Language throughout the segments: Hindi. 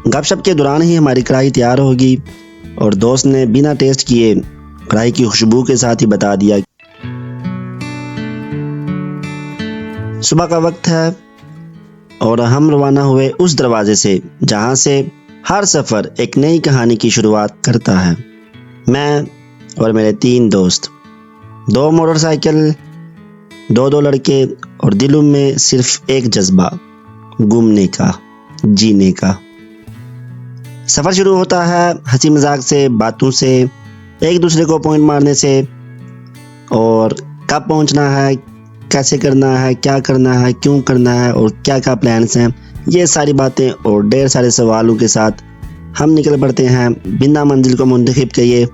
गपशप के दौरान ही हमारी कढ़ाई तैयार होगी और दोस्त ने बिना टेस्ट किए कढ़ाई की खुशबू के साथ ही बता दिया। सुबह का वक्त है और हम रवाना हुए उस दरवाजे से जहां से हर सफ़र एक नई कहानी की शुरुआत करता है। मैं और मेरे 3 दोस्त, 2 मोटरसाइकिल, 2 लड़के और दिलों में सिर्फ एक जज्बा, घूमने का, जीने का। सफ़र शुरू होता है हंसी मजाक से, बातों से, एक दूसरे को पॉइंट मारने से, और कब पहुंचना है, कैसे करना है, क्या करना है, क्यों करना है और क्या क्या प्लान्स हैं, ये सारी बातें और ढेर सारे सवालों के साथ हम निकल पड़ते हैं बिना मंजिल को मुंतखब किए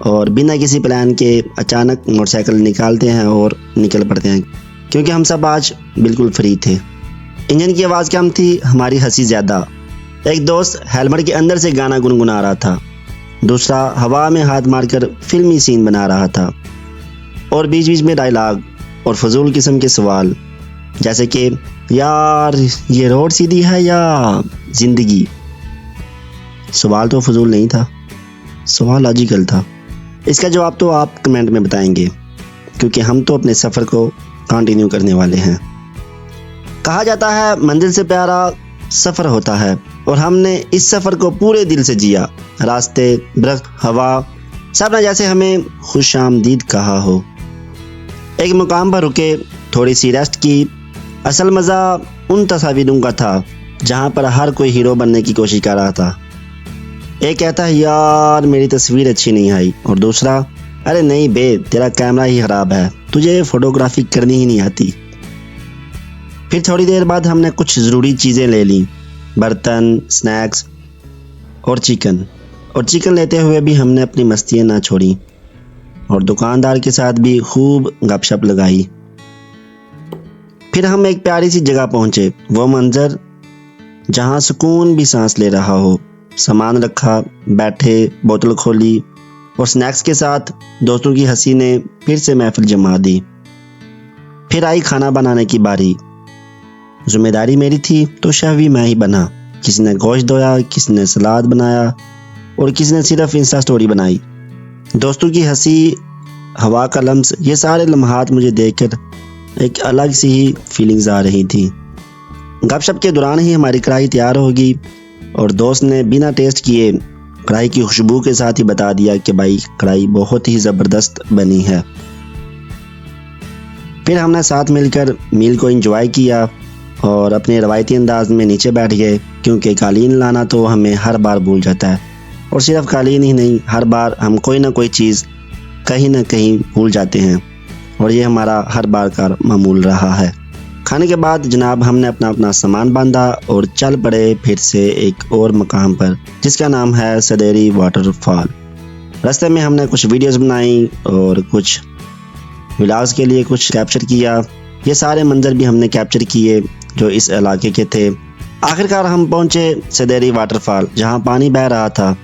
और बिना किसी प्लान के अचानक मोटरसाइकिल निकालते हैं और निकल पड़ते हैं, क्योंकि हम सब आज बिल्कुल फ्री थे। इंजन की आवाज़ कम थी, हमारी हंसी ज़्यादा। एक दोस्त हेलमेट के अंदर से गाना गुनगुना रहा था, दूसरा हवा में हाथ मारकर फिल्मी सीन बना रहा था, और बीच बीच में डायलॉग और फजूल किस्म के सवाल, जैसे कि यार ये रोड सीधी है या जिंदगी। सवाल तो फजूल नहीं था, सवाल लॉजिकल था। इसका जवाब तो आप कमेंट में बताएंगे, क्योंकि हम तो अपने सफ़र को कंटिन्यू करने वाले हैं। कहा जाता है मंजिल से प्यारा सफ़र होता है, और हमने इस सफ़र को पूरे दिल से जिया। रास्ते, दरख्त, हवा, सब ने जैसे हमें खुश आमदीद कहा हो। एक मुकाम पर रुके, थोड़ी सी रेस्ट की। असल मज़ा उन तस्वीरों का था जहाँ पर हर कोई हीरो बनने की कोशिश कर रहा था। एक कहता है यार मेरी तस्वीर अच्छी नहीं आई, और दूसरा अरे नहीं बे तेरा कैमरा ही ख़राब है, तुझे फ़ोटोग्राफी करनी ही नहीं आती। फिर थोड़ी देर बाद हमने कुछ ज़रूरी चीज़ें ले लीं, बर्तन, स्नैक्स और चिकन लेते हुए भी हमने अपनी मस्तियाँ ना छोड़ी, और दुकानदार के साथ भी खूब गपशप लगाई। फिर हम एक प्यारी सी जगह पहुँचे, वो मंजर जहाँ सुकून भी सांस ले रहा हो। सामान रखा, बैठे, बोतल खोली, और स्नैक्स के साथ दोस्तों की हंसी ने फिर से महफिल जमा दी। फिर आई खाना बनाने की बारी। जिम्मेदारी मेरी थी तो शेफ भी मैं ही बना। किसी ने गोश्त धोया, किसी ने सलाद बनाया, और किसी ने सिर्फ इंस्टा स्टोरी बनाई। दोस्तों की हंसी, हवा का लम्स, ये सारे लम्हात मुझे देखकर एक अलग सी ही फीलिंग्स आ रही थी। गपशप के दौरान ही हमारी कढ़ाई तैयार होगी और दोस्त ने बिना टेस्ट किए कढ़ाई की खुशबू के साथ ही बता दिया कि भाई कढ़ाई बहुत ही ज़बरदस्त बनी है। फिर हमने साथ मिलकर मील को एंजॉय किया और अपने रवायती अंदाज में नीचे बैठ गए, क्योंकि कालीन लाना तो हमें हर बार भूल जाता है, और सिर्फ कालीन ही नहीं, हर बार हम कोई ना कोई चीज़ कहीं ना कहीं भूल जाते हैं, और ये हमारा हर बार का मामूल रहा है। खाने के बाद जनाब हमने अपना अपना सामान बांधा और चल पड़े फिर से एक और मकाम पर, जिसका नाम है सदेरी वाटरफॉल। रास्ते में हमने कुछ वीडियोस बनाई और कुछ व्लॉग्स के लिए कुछ कैप्चर किया। ये सारे मंजर भी हमने कैप्चर किए जो इस इलाके के थे। आखिरकार हम पहुंचे सदेरी वाटरफॉल, जहां पानी बह रहा था,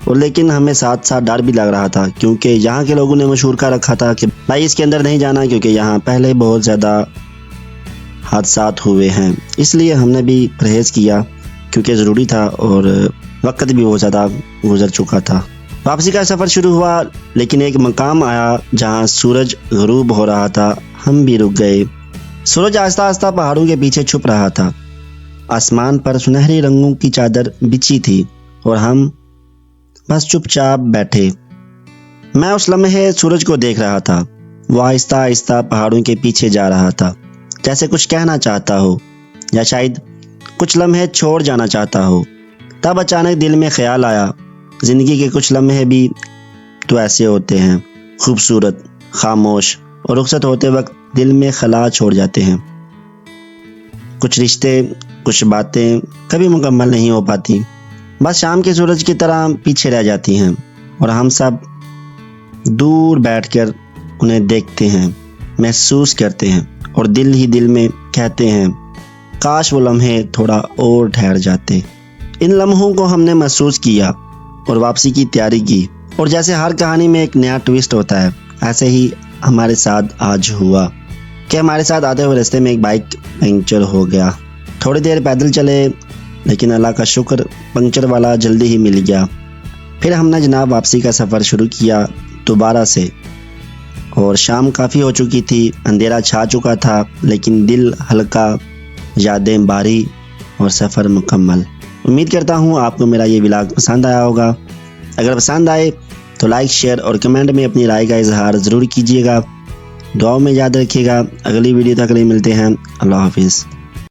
और लेकिन हमें साथ साथ डर भी लग रहा था, क्योंकि यहाँ के लोगों ने मशहूर कर रखा था कि भाई इसके अंदर नहीं जाना, क्योंकि यहाँ पहले बहुत ज़्यादा हादसात हुए हैं। इसलिए हमने भी परहेज़ किया, क्योंकि ज़रूरी था और वक्त भी बहुत ज़्यादा गुजर चुका था। वापसी का सफ़र शुरू हुआ, लेकिन एक मकाम आया जहाँ सूरज गरूब हो रहा था। हम भी रुक गए। सूरज आहिस्ता आहिस्ता पहाड़ों के पीछे छुप रहा था। आसमान पर सुनहरी रंगों की चादर बिछी थी, और हम बस चुपचाप बैठे। मैं उस लम्हे सूरज को देख रहा था। वो आहिस्ता आहिस्ता पहाड़ों के पीछे जा रहा था, जैसे कुछ कहना चाहता हो, या शायद कुछ लम्हे छोड़ जाना चाहता हो। तब अचानक दिल में ख्याल आया, ज़िंदगी के कुछ लम्हे भी तो ऐसे होते हैं, खूबसूरत, खामोश, और रुखसत होते वक्त दिल में खला छोड़ जाते हैं। कुछ रिश्ते, कुछ बातें कभी मुकम्मल नहीं हो पाती, बस शाम के सूरज की तरह पीछे रह जाती हैं, और हम सब दूर बैठकर उन्हें देखते हैं, महसूस करते हैं, और दिल ही दिल में कहते हैं काश वो लम्हे थोड़ा और ठहर जाते। इन लम्हों को हमने महसूस किया और वापसी की तैयारी की, और जैसे हर कहानी में एक नया ट्विस्ट होता है, ऐसे ही हमारे साथ आज हुआ कि हमारे साथ आते हुए रास्ते में एक बाइक पंक्चर हो गया। थोड़ी देर पैदल चले, लेकिन अल्लाह का शुक्र पंक्चर वाला जल्दी ही मिल गया। फिर हमने जनाब वापसी का सफ़र शुरू किया दोबारा से, और शाम काफ़ी हो चुकी थी, अंधेरा छा चुका था, लेकिन दिल हल्का, यादें भारी और सफ़र मुकम्मल। उम्मीद करता हूँ आपको मेरा ये व्लॉग पसंद आया होगा। अगर पसंद आए तो लाइक, शेयर और कमेंट में अपनी राय का इजहार ज़रूर कीजिएगा। दुआओं में याद रखिएगा। अगली वीडियो तक मिलते हैं। अल्लाह हाफिज़।